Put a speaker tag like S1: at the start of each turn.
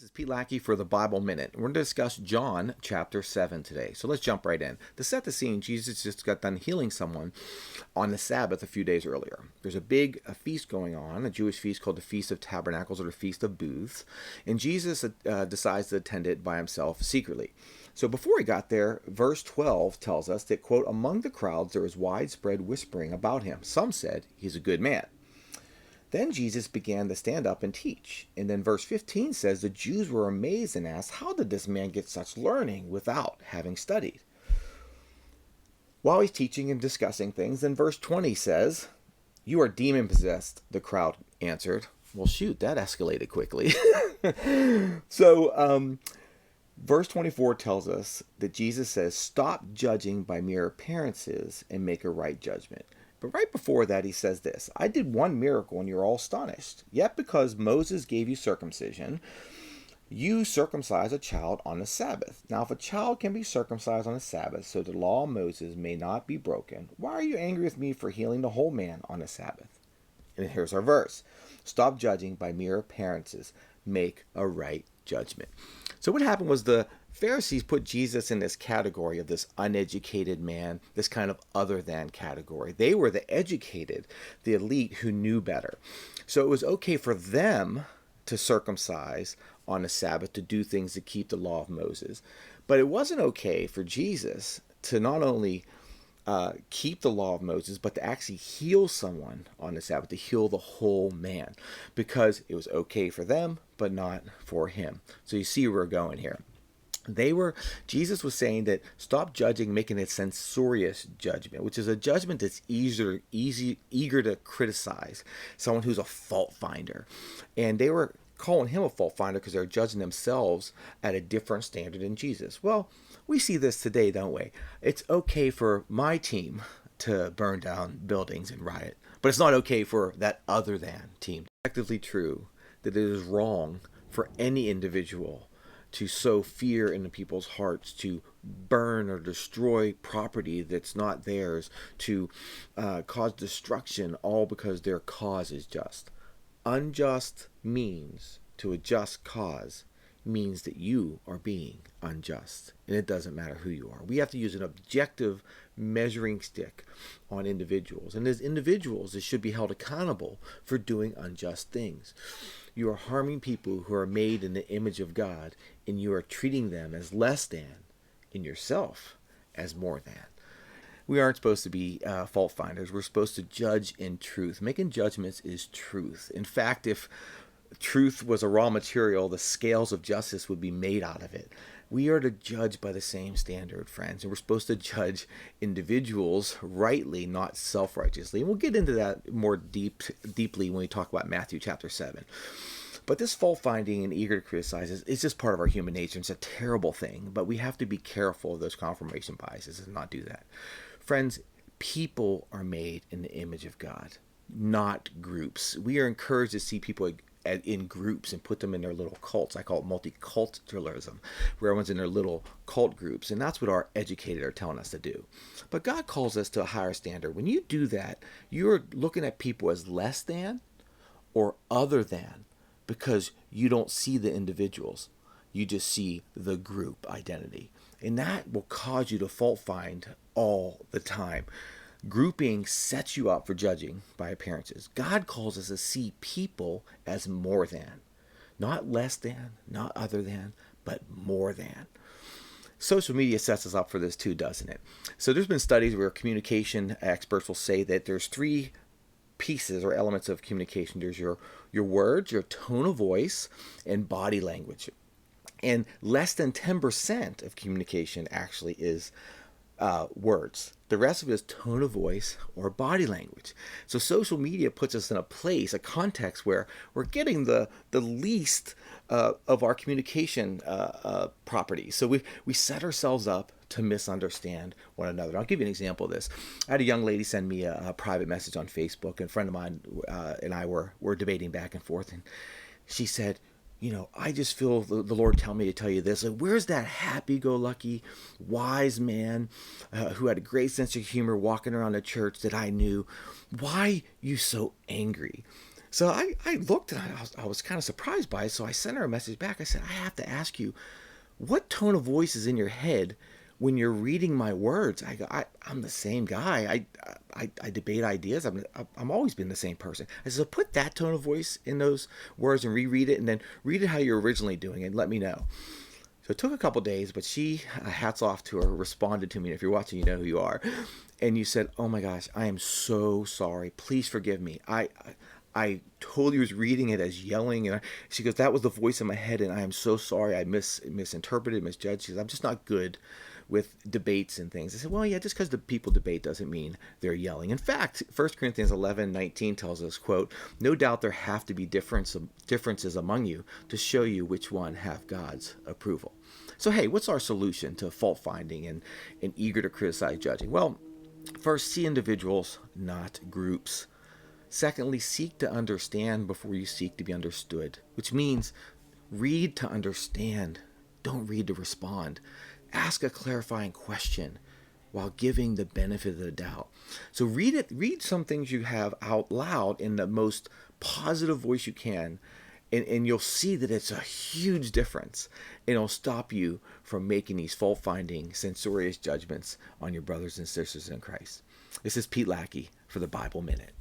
S1: This is Pete Lackey for the Bible Minute. We're going to discuss John chapter 7 today. So let's jump right in. To set the scene, Jesus just got done healing someone on the Sabbath a few days earlier. There's a feast going on, a Jewish feast called the Feast of Tabernacles or the Feast of Booths. And Jesus decides to attend it by himself secretly. So before he got there, verse 12 tells us that, quote, among the crowds there was widespread whispering about him. Some said, he's a good man. Then Jesus began to stand up and teach. And then verse 15 says the Jews were amazed and asked, how did this man get such learning without having studied? While he's teaching and discussing things, then verse 20 says, you are demon-possessed, the crowd answered. Well, shoot, that escalated quickly. Verse 24 tells us that Jesus says, stop judging by mere appearances and make a right judgment. But right before that, he says this, I did one miracle and you're all astonished. Yet because Moses gave you circumcision, you circumcise a child on the Sabbath. Now, if a child can be circumcised on the Sabbath, so the law of Moses may not be broken, why are you angry with me for healing the whole man on the Sabbath? And here's our verse. Stop judging by mere appearances. Make a right judgment. So what happened was the Pharisees put Jesus in this category of this uneducated man, this kind of other than category. They were the educated, the elite who knew better. So it was okay for them to circumcise on the Sabbath, to do things to keep the law of Moses. But it wasn't okay for Jesus to not only keep the law of Moses, but to actually heal someone on the Sabbath, to heal the whole man, because it was okay for them, but not for him. So you see where we're going here. Jesus was saying that stop judging, making a censorious judgment, which is a judgment that's eager to criticize, someone who's a fault finder. And they were calling him a fault finder because they're judging themselves at a different standard than Jesus. Well, we see this today, don't we? It's okay for my team to burn down buildings and riot, but it's not okay for that other than team. It's effectively true that it is wrong for any individual to sow fear into people's hearts, to burn or destroy property that's not theirs, to cause destruction, all because their cause is just. Unjust means to a just cause means that you are being unjust, and it doesn't matter who you are. We have to use an objective measuring stick on individuals, and as individuals, they should be held accountable for doing unjust things. You are harming people who are made in the image of God, and you are treating them as less than, and yourself as more than. We aren't supposed to be fault finders. We're supposed to judge in truth. Making judgments is truth. In fact, if truth was a raw material, the scales of justice would be made out of it. We are to judge by the same standard, friends, and we're supposed to judge individuals rightly, not self-righteously. And we'll get into that more deeply when we talk about Matthew chapter 7. But this fault-finding and eager to criticize is just part of our human nature. It's a terrible thing, but we have to be careful of those confirmation biases and not do that. Friends, people are made in the image of God, not groups. We are encouraged to see people in groups and put them in their little cults. I call it multiculturalism, where everyone's in their little cult groups, and that's what our educated are telling us to do. But God calls us to a higher standard. When you do that, you're looking at people as less than or other than, because you don't see the individuals. You just see the group identity. And that will cause you to fault find all the time. Grouping sets you up for judging by appearances. God calls us to see people as more than. Not less than, not other than, but more than. Social media sets us up for this too, doesn't it? So there's been studies where communication experts will say that there's three pieces or elements of communication. There's your words, your tone of voice, and body language. And less than 10% of communication actually is words. The rest of it is tone of voice or body language. So social media puts us in a place, a context where we're getting the least of our communication properties. So we set ourselves up to misunderstand one another. I'll give you an example of this. I had a young lady send me a private message on Facebook, and a friend of mine and I were debating back and forth, and she said, I just feel the Lord tell me to tell you this. Like, where's that happy-go-lucky, wise man who had a great sense of humor walking around the church that I knew? Why you so angry? So I looked and I was kind of surprised by it. So I sent her a message back. I said, I have to ask you, what tone of voice is in your head when you're reading my words? I'm the same guy. I debate ideas. I'm always been the same person. I said, so put that tone of voice in those words and reread it, and then read it how you're originally doing it, and let me know. So it took a couple days, but she, hats off to her, responded to me. If you're watching, you know who you are. And you said, "Oh my gosh, I am so sorry. Please forgive me. I totally was reading it as yelling." And she goes, "That was the voice in my head, and I am so sorry. I misinterpreted, misjudged." She goes, "I'm just not good with debates and things." I said, "Well, yeah, just because the people debate doesn't mean they're yelling. In fact, 1 Corinthians 11:19 tells us, quote, no doubt there have to be differences among you to show you which one have God's approval." So, hey, what's our solution to fault finding and eager to criticize judging? Well, first, see individuals, not groups. Secondly, seek to understand before you seek to be understood, which means read to understand. Don't read to respond. Ask a clarifying question while giving the benefit of the doubt. So read some things you have out loud in the most positive voice you can, and you'll see that it's a huge difference. And it'll stop you from making these fault finding, censorious judgments on your brothers and sisters in Christ. This is Pete Lackey for the Bible Minute.